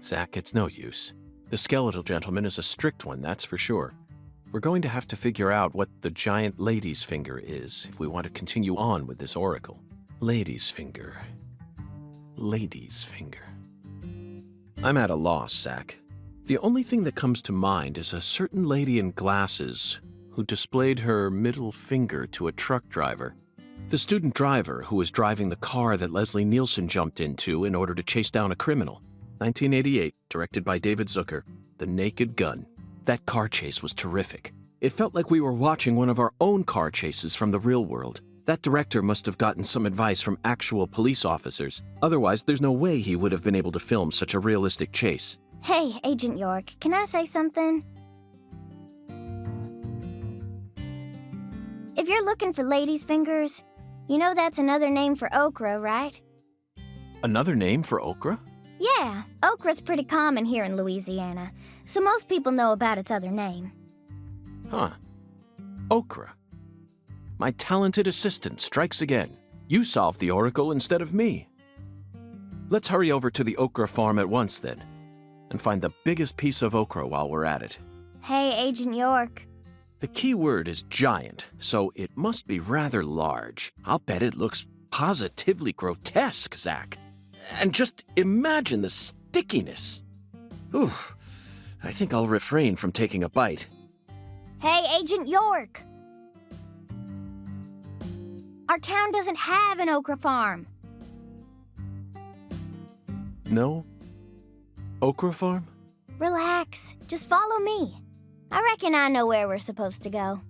Zach, it's no use. The skeletal gentleman is a strict one, that's for sure. We're going to have to figure out what the giant lady's finger is if we want to continue on with this oracle. Lady's finger. Lady's finger. I'm at a loss, Zach. The only thing that comes to mind is a certain lady in glasses who displayed her middle finger to a truck driver. The student driver who was driving the car that Leslie Nielsen jumped into in order to chase down a criminal. 1988, directed by David Zucker, The Naked Gun. That car chase was terrific. It felt like we were watching one of our own car chases from the real world. That director must have gotten some advice from actual police officers. Otherwise, there's no way he would have been able to film such a realistic chase. Hey, Agent York, can I say something? If you're looking for ladies' fingers, you know that's another name for okra, right? Another name for okra? Yeah, okra's pretty common here in Louisiana, so most people know about its other name. Huh. Okra. My talented assistant strikes again. You solved the oracle instead of me. Let's hurry over to the okra farm at once, then, and find the biggest piece of okra while we're at it. Hey, Agent York. The key word is giant, so it must be rather large. I'll bet it looks positively grotesque, Zach. And just imagine the stickiness. Ooh, I think I'll refrain from taking a bite. Hey, Agent York! Our town doesn't have an okra farm. No? Okra farm? Relax, just follow me. I reckon I know where we're supposed to go.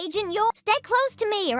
Agent York, stay close to me.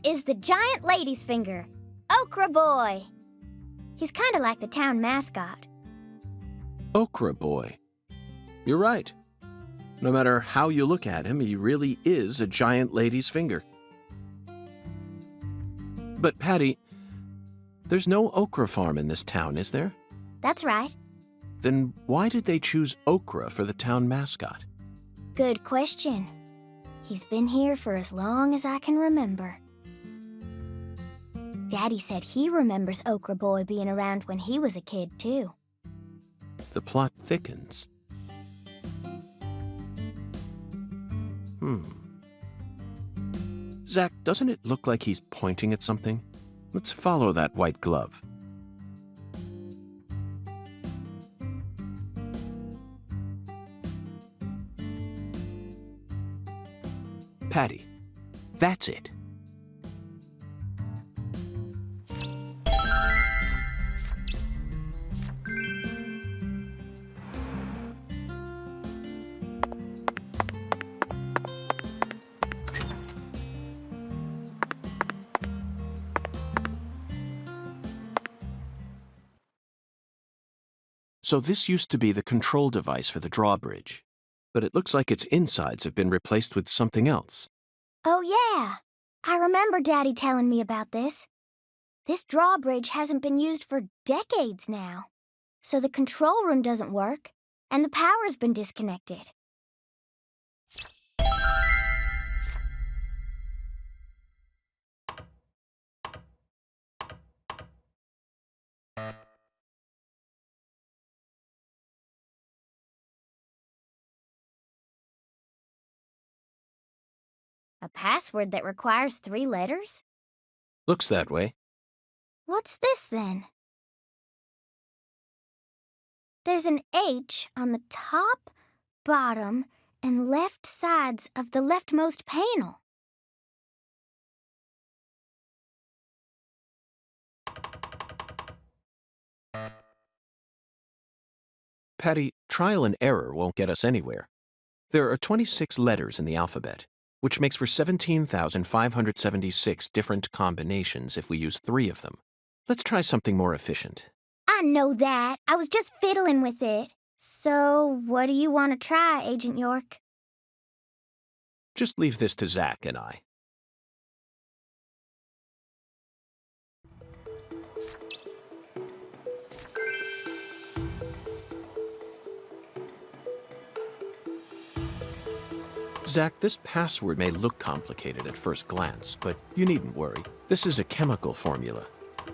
This is the giant lady's finger, Okra Boy. He's kind of like the town mascot. Okra Boy. You're right. No matter how you look at him, he really is a giant lady's finger. But Patty, there's no okra farm in this town, is there? That's right. Then why did they choose Okra for the town mascot? Good question. He's been here for as long as I can remember. Daddy said he remembers Okra Boy being around when he was a kid, too. The plot thickens. Zach, doesn't it look like he's pointing at something? Let's follow that white glove. Patty, that's it. So this used to be the control device for the drawbridge, but it looks like its insides have been replaced with something else. Oh, yeah. I remember Daddy telling me about this. This drawbridge hasn't been used for decades now. So the control room doesn't work, and the power's been disconnected. A password that requires 3 letters? Looks that way. What's this, then? There's an H on the top, bottom, and left sides of the leftmost panel. Patty, trial and error won't get us anywhere. There are 26 letters in the alphabet, which makes for 17,576 different combinations if we use 3 of them. Let's try something more efficient. I know that. I was just fiddling with it. So, what do you want to try, Agent York? Just leave this to Zach and I. Zach, this password may look complicated at first glance, but you needn't worry. This is a chemical formula,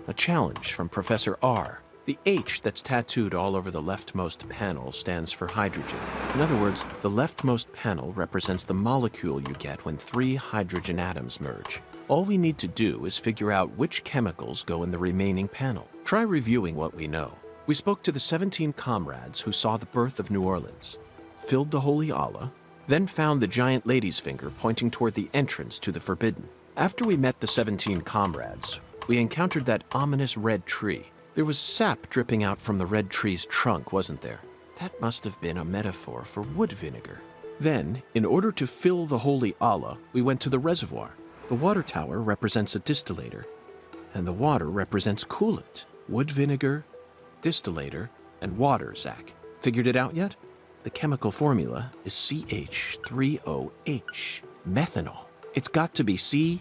a challenge from Professor R. The H that's tattooed all over the leftmost panel stands for hydrogen. In other words, the leftmost panel represents the molecule you get when 3 hydrogen atoms merge. All we need to do is figure out which chemicals go in the remaining panel. Try reviewing what we know. We spoke to the 17 comrades who saw the birth of New Orleans, filled the Holy Allah, then found the giant lady's finger pointing toward the entrance to the Forbidden. After we met the 17 comrades, we encountered that ominous red tree. There was sap dripping out from the red tree's trunk, wasn't there? That must have been a metaphor for wood vinegar. Then, in order to fill the Holy Allah, we went to the reservoir. The water tower represents a distillator, and the water represents coolant. Wood vinegar, distillator, and water, Zach. Figured it out yet? The chemical formula is CH3OH, methanol. It's got to be COH,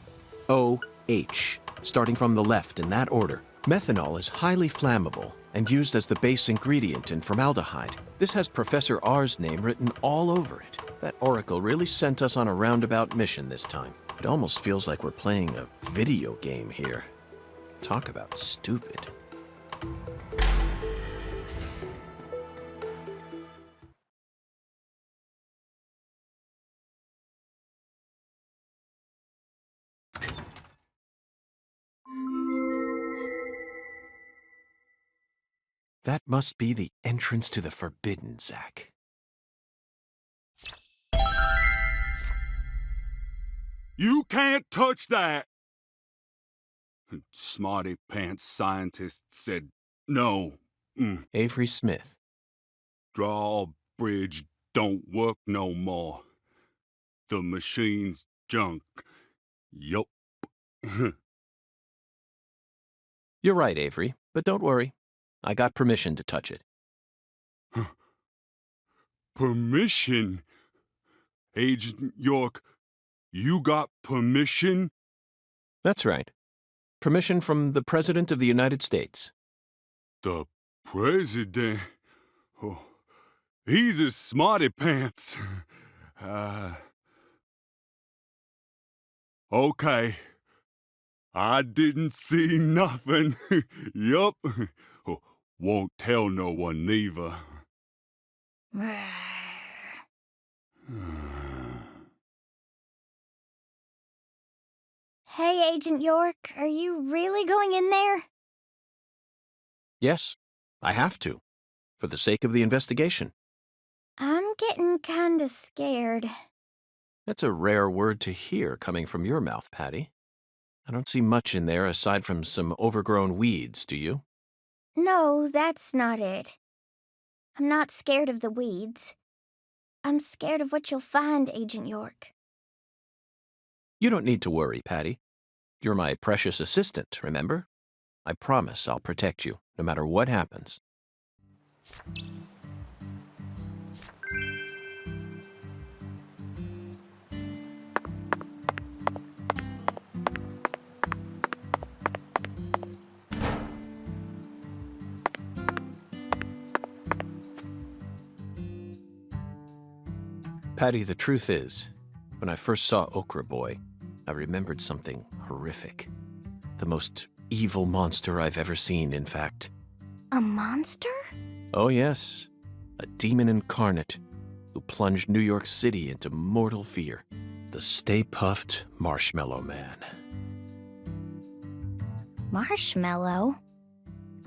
starting from the left in that order. Methanol is highly flammable and used as the base ingredient in formaldehyde. This has Professor R's name written all over it. That oracle really sent us on a roundabout mission this time. It almost feels like we're playing a video game here. Talk about stupid. That must be the entrance to the Forbidden, Zach. You can't touch that! Smarty pants scientist said no. Avery Smith. Drawbridge don't work no more. The machine's junk. Yup. You're right, Avery, but don't worry. I got permission to touch it. Permission? Agent York, you got permission? That's right. Permission from the President of the United States. The president? Oh, he's a smarty pants. Okay. I didn't see nothing. Yup. Won't tell no one neither. Hey, Agent York, are you really going in there? Yes, I have to, for the sake of the investigation. I'm getting kinda scared. That's a rare word to hear coming from your mouth, Patty. I don't see much in there aside from some overgrown weeds, do you? No, that's not it. I'm not scared of the weeds. I'm scared of what you'll find, Agent York. You don't need to worry, Patty. You're my precious assistant, remember? I promise I'll protect you, no matter what happens. Patty, the truth is, when I first saw Okra Boy, I remembered something horrific. The most evil monster I've ever seen, in fact. A monster? Oh yes, a demon incarnate who plunged New York City into mortal fear. The Stay Puft Marshmallow Man. Marshmallow?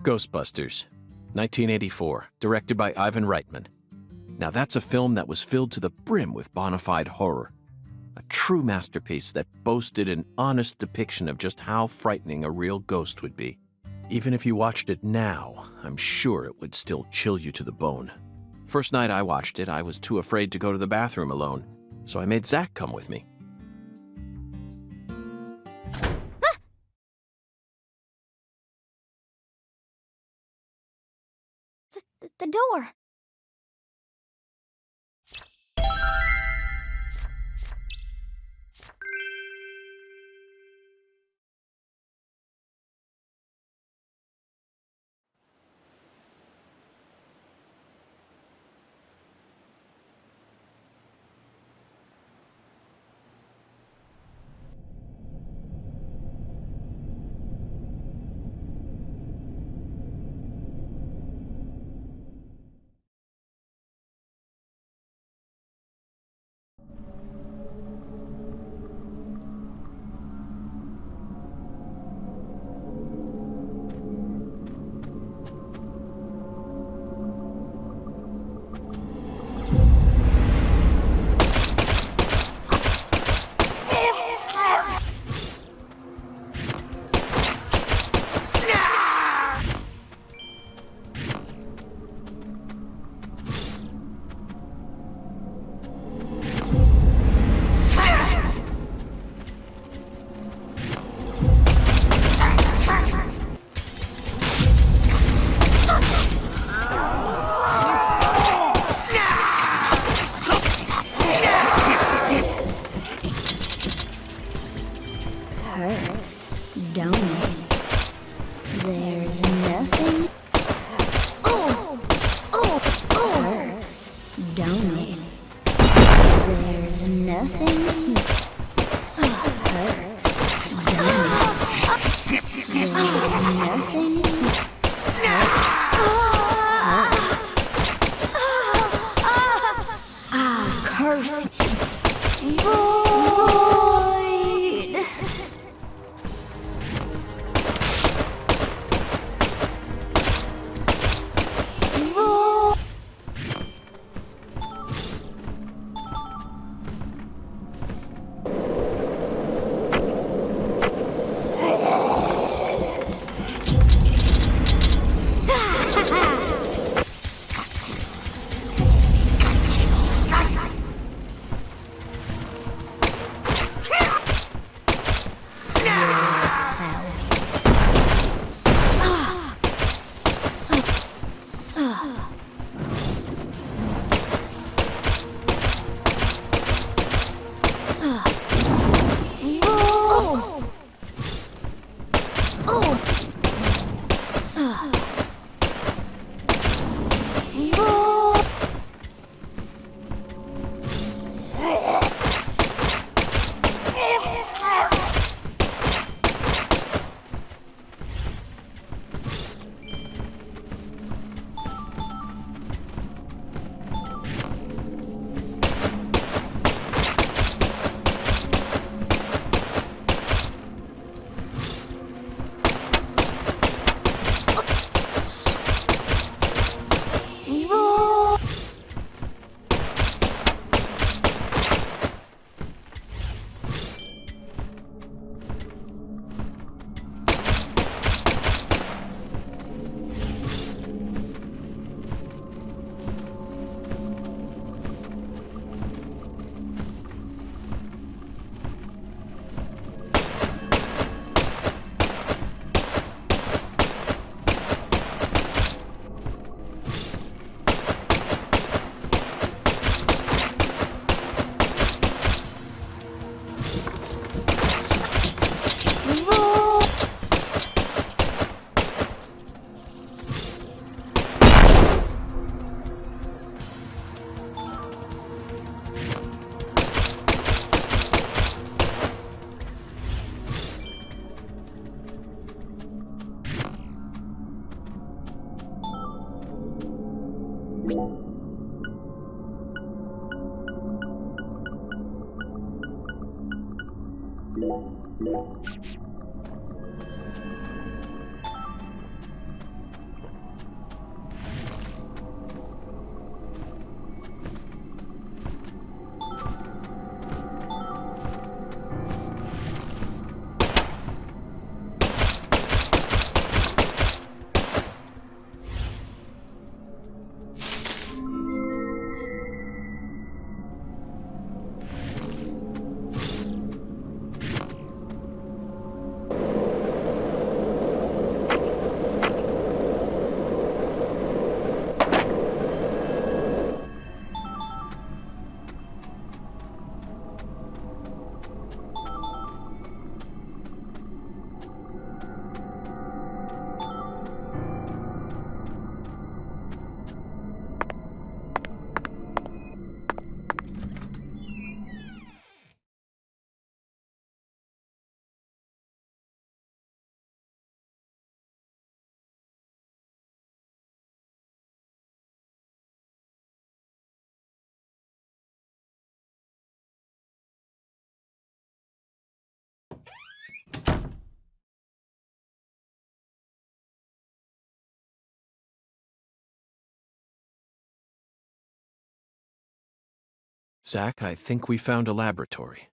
Ghostbusters, 1984, directed by Ivan Reitman. Now that's a film that was filled to the brim with bona fide horror. A true masterpiece that boasted an honest depiction of just how frightening a real ghost would be. Even if you watched it now, I'm sure it would still chill you to the bone. First night I watched it, I was too afraid to go to the bathroom alone, so I made Zach come with me. The door. Zach, I think we found a laboratory.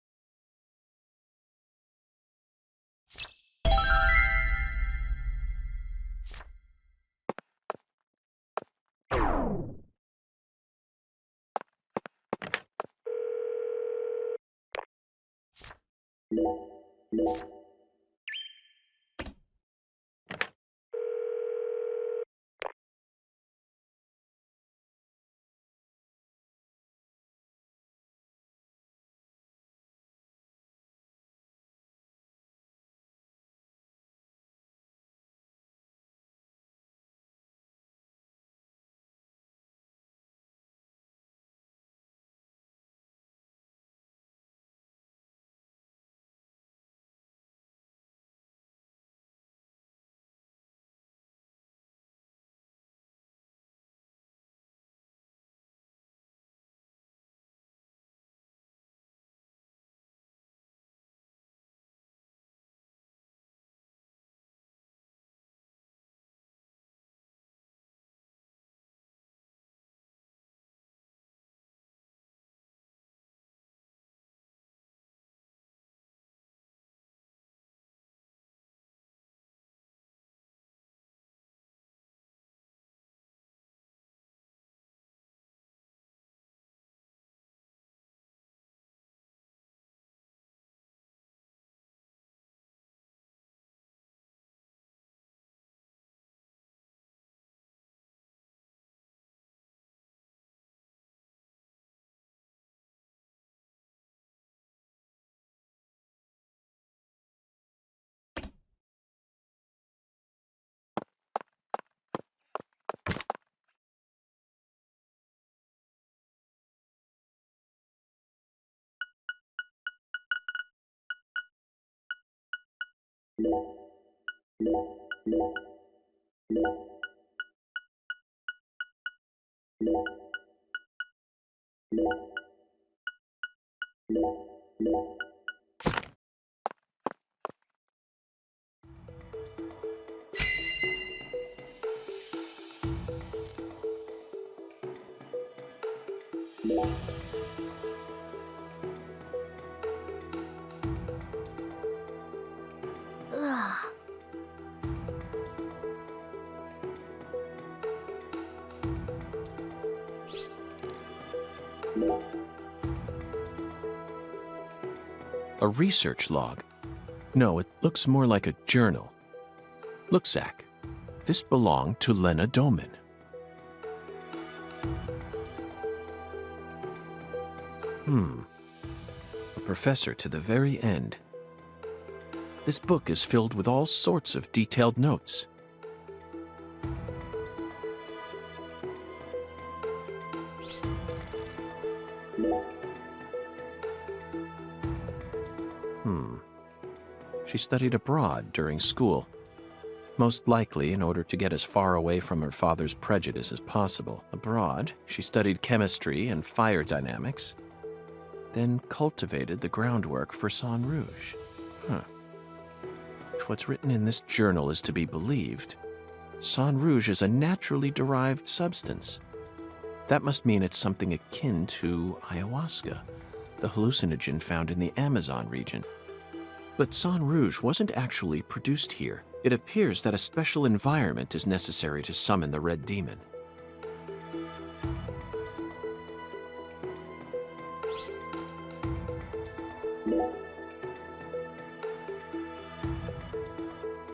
Ugh. A research log? No, it looks more like a journal. Look, Zach. This belonged to Lena Doman. A professor to the very end. This book is filled with all sorts of detailed notes. She studied abroad during school, most likely in order to get as far away from her father's prejudice as possible. Abroad, she studied chemistry and fire dynamics, then cultivated the groundwork for Sang Rouge. If what's written in this journal is to be believed, Sang Rouge is a naturally derived substance. That must mean it's something akin to ayahuasca, the hallucinogen found in the Amazon region. But Sang Rouge wasn't actually produced here. It appears that a special environment is necessary to summon the Red Demon.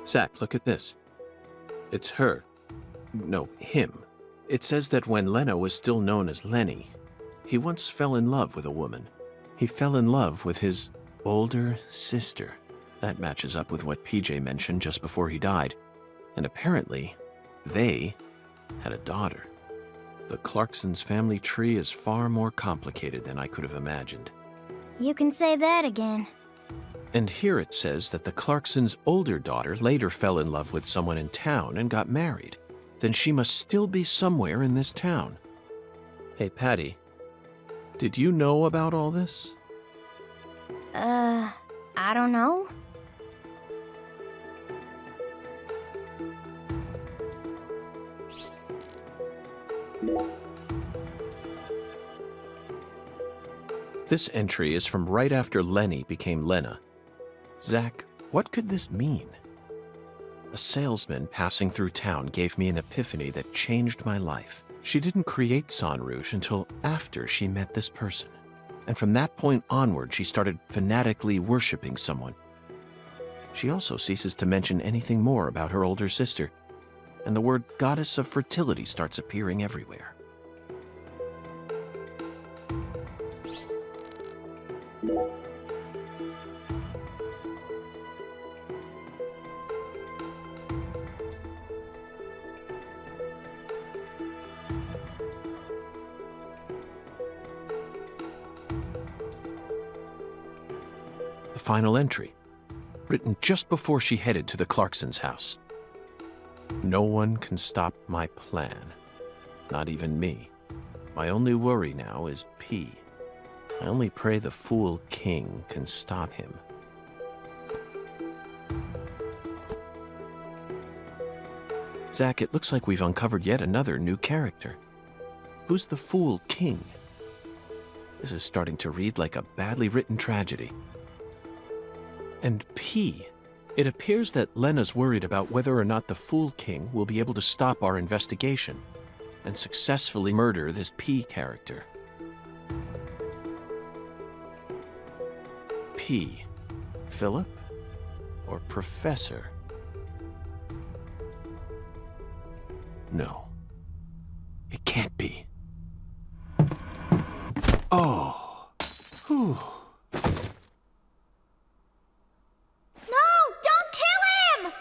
Zach, look at this. It's her. No, him. It says that when Lena was still known as Lenny, he once fell in love with a woman. He fell in love with his older sister. That matches up with what PJ mentioned just before he died. And apparently, they had a daughter. The Clarksons' family tree is far more complicated than I could have imagined. You can say that again. And here it says that the Clarksons' older daughter later fell in love with someone in town and got married. Then she must still be somewhere in this town. Hey, Patty, did you know about all this? I don't know. This entry is from right after Lenny became Lena. Zach, what could this mean? A salesman passing through town gave me an epiphany that changed my life. She didn't create San Rouge until after she met this person. And from that point onward, she started fanatically worshiping someone. She also ceases to mention anything more about her older sister, and the word goddess of fertility starts appearing everywhere. The final entry, written just before she headed to the Clarksons' house. No one can stop my plan. Not even me. My only worry now is P. I only pray the Fool King can stop him. Zach, it looks like we've uncovered yet another new character. Who's the Fool King? This is starting to read like a badly written tragedy. And P. It appears that Lena's worried about whether or not the Fool King will be able to stop our investigation and successfully murder this P character. P. Philip? Or Professor? No. It can't be. Oh. Whew. No! Don't kill him!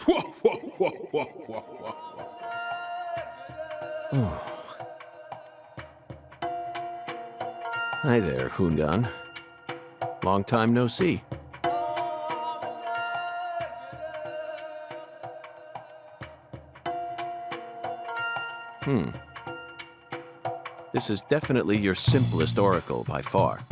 Whoa, whoa, whoa, whoa, whoa, whoa. Oh. Hi there, Hungan. Long time no see. This is definitely your simplest oracle by far.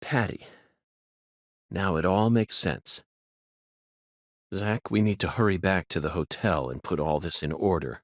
Patty. Now it all makes sense. Zach, we need to hurry back to the hotel and put all this in order.